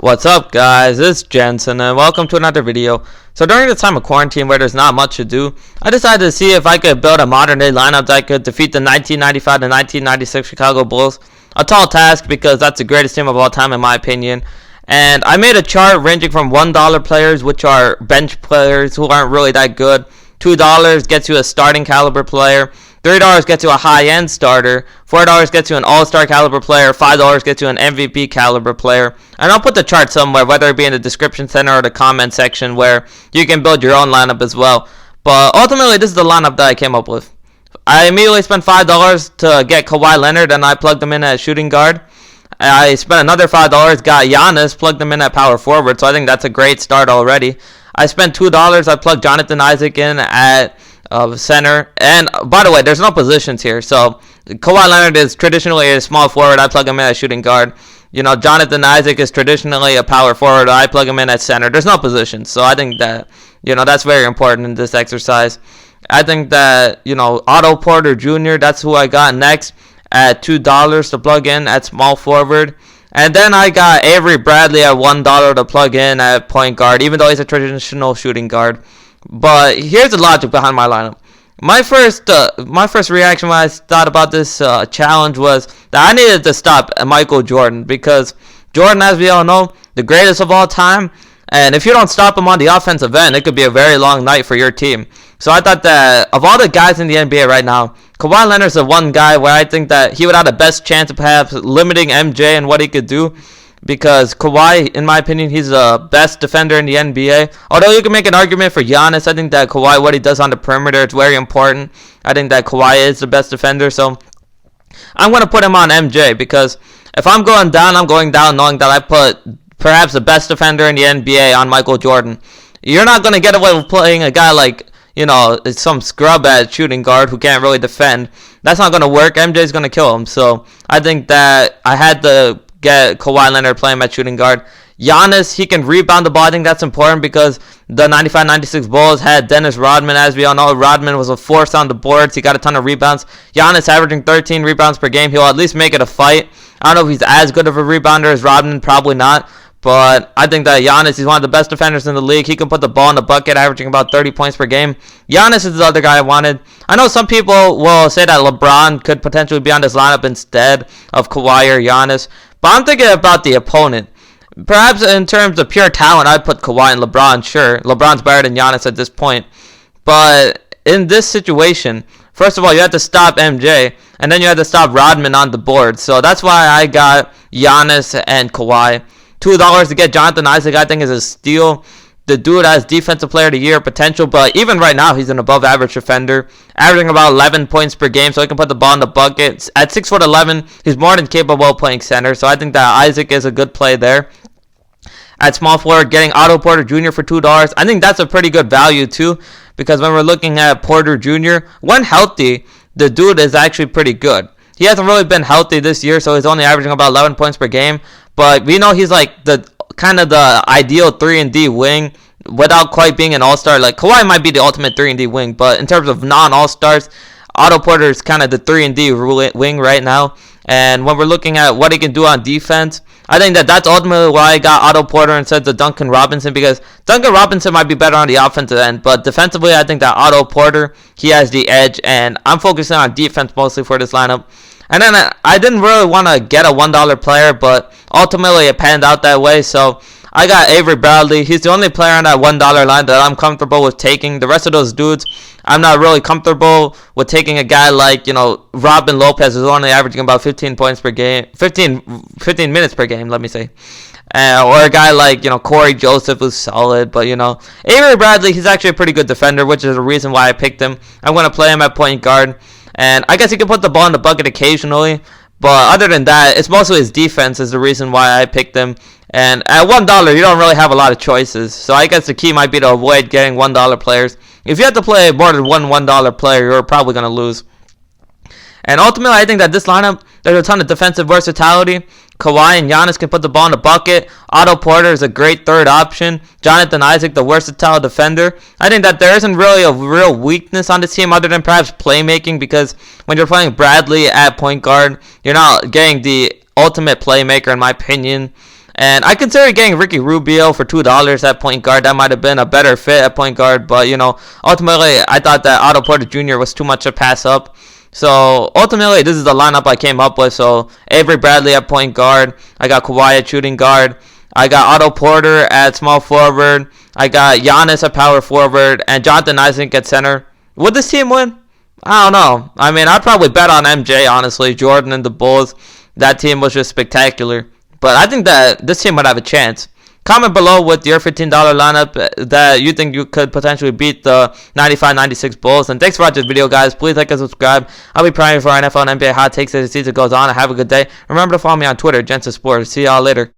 What's up, guys? It's Jensen and welcome to another video. So during this time of quarantine where there's not much to do, I decided to see if I could build a modern day lineup that could defeat the 1995 to 1996 Chicago Bulls. A tall task because that's the greatest team of all time in my opinion. And I made a chart ranging from $1 players, which are bench players who aren't really that good. $2 gets you a starting caliber player. $3 gets you a high-end starter, $4 gets you an all-star caliber player, $5 gets you an MVP caliber player. And I'll put the chart somewhere, whether it be in the description center or the comment section, where you can build your own lineup as well. But ultimately, this is the lineup that I came up with. I immediately spent $5 to get Kawhi Leonard, and I plugged him in at shooting guard. I spent another $5, got Giannis, plugged him in at power forward, so I think that's a great start already. I spent $2, I plugged Jonathan Isaac in at center. And by the way, there's no positions here, so Kawhi Leonard is traditionally a small forward. I plug him in as shooting guard. You know, Jonathan Isaac is traditionally a power forward. I plug him in at center. There's no positions, so I think that, you know, that's very important in this exercise. I think that, you know, Otto Porter Jr., that's who I got next at $2 to plug in at small forward. And then I got Avery Bradley at $1 to plug in at point guard, even though he's a traditional shooting guard. But here's the logic behind my lineup. My first reaction when I thought about this challenge was that I needed to stop Michael Jordan, because Jordan, as we all know, the greatest of all time. And if you don't stop him on the offensive end, it could be a very long night for your team. So I thought that of all the guys in the NBA right now, Kawhi Leonard's the one guy where I think that he would have the best chance of perhaps limiting MJ and what he could do. Because Kawhi, in my opinion, he's the best defender in the NBA. Although you can make an argument for Giannis, I think that Kawhi, what he does on the perimeter, it's very important. I think that Kawhi is the best defender. So I'm going to put him on MJ, because if I'm going down, I'm going down knowing that I put perhaps the best defender in the NBA on Michael Jordan. You're not going to get away with playing a guy like, you know, some scrub at shooting guard who can't really defend. That's not going to work. MJ's going to kill him. So I think that I had to get Kawhi Leonard playing at shooting guard. Giannis, he can rebound the ball. I think that's important because the 95-96 Bulls had Dennis Rodman. As we all know, Rodman was a force on the boards. He got a ton of rebounds. Giannis averaging 13 rebounds per game. He'll at least make it a fight. I don't know if he's as good of a rebounder as Rodman. Probably not. But I think that Giannis, he's one of the best defenders in the league. He can put the ball in the bucket, averaging about 30 points per game. Giannis is the other guy I wanted. I know some people will say that LeBron could potentially be on this lineup instead of Kawhi or Giannis. But I'm thinking about the opponent. Perhaps in terms of pure talent, I'd put Kawhi and LeBron, sure. LeBron's better than Giannis at this point. But in this situation, first of all, you have to stop MJ, and then you have to stop Rodman on the board. So that's why I got Giannis and Kawhi. $2 to get Jonathan Isaac, I think, is a steal. The dude has Defensive Player of the Year potential, but even right now, he's an above-average defender, averaging about 11 points per game, so he can put the ball in the bucket. At 6'11", he's more than capable of playing center, so I think that Isaac is a good play there. At small forward, getting Otto Porter Jr. for $2, I think that's a pretty good value too, because when we're looking at Porter Jr., when healthy, the dude is actually pretty good. He hasn't really been healthy this year, so he's only averaging about 11 points per game, but we know he's like the kind of the ideal 3-and-D wing without quite being an all-star. Like, Kawhi might be the ultimate 3-and-D wing, but in terms of non-all-stars, Otto Porter is kind of the 3-and-D wing right now. And when we're looking at what he can do on defense, I think that that's ultimately why I got Otto Porter instead of Duncan Robinson, because Duncan Robinson might be better on the offensive end, but defensively, I think that Otto Porter, he has the edge, and I'm focusing on defense mostly for this lineup. And then I didn't really want to get a $1 player, but ultimately it panned out that way. So I got Avery Bradley. He's the only player on that $1 line that I'm comfortable with taking. The rest of those dudes, I'm not really comfortable with taking a guy like, you know, Robin Lopez, who's only averaging about 15 points per game, 15 minutes per game, let me say. Or a guy like, you know, Cory Joseph, who's solid. But, you know, Avery Bradley, he's actually a pretty good defender, which is the reason why I picked him. I'm going to play him at point guard. And I guess he can put the ball in the bucket occasionally. But other than that, it's mostly his defense is the reason why I picked him. And at $1, you don't really have a lot of choices. So I guess the key might be to avoid getting $1 players. If you have to play more than one $1 player, you're probably going to lose. And ultimately, I think that this lineup, there's a ton of defensive versatility. Kawhi and Giannis can put the ball in the bucket. Otto Porter is a great third option. Jonathan Isaac, the versatile defender. I think that there isn't really a real weakness on this team other than perhaps playmaking, because when you're playing Bradley at point guard, you're not getting the ultimate playmaker, in my opinion. And I considered getting Ricky Rubio for $2 at point guard. That might have been a better fit at point guard. But, ultimately, I thought that Otto Porter Jr. was too much to pass up. So, ultimately, this is the lineup I came up with. So, Avery Bradley at point guard. I got Kawhi at shooting guard. I got Otto Porter at small forward. I got Giannis at power forward. And Jonathan Isaac at center. Would this team win? I don't know. I mean, I'd probably bet on MJ, honestly. Jordan and the Bulls. That team was just spectacular. But I think that this team would have a chance. Comment below with your $15 lineup that you think you could potentially beat the 95-96 Bulls. And thanks for watching this video, guys. Please like and subscribe. I'll be praying for NFL and NBA hot takes as the season goes on. Have a good day. Remember to follow me on Twitter, Jensen Sports. See y'all later.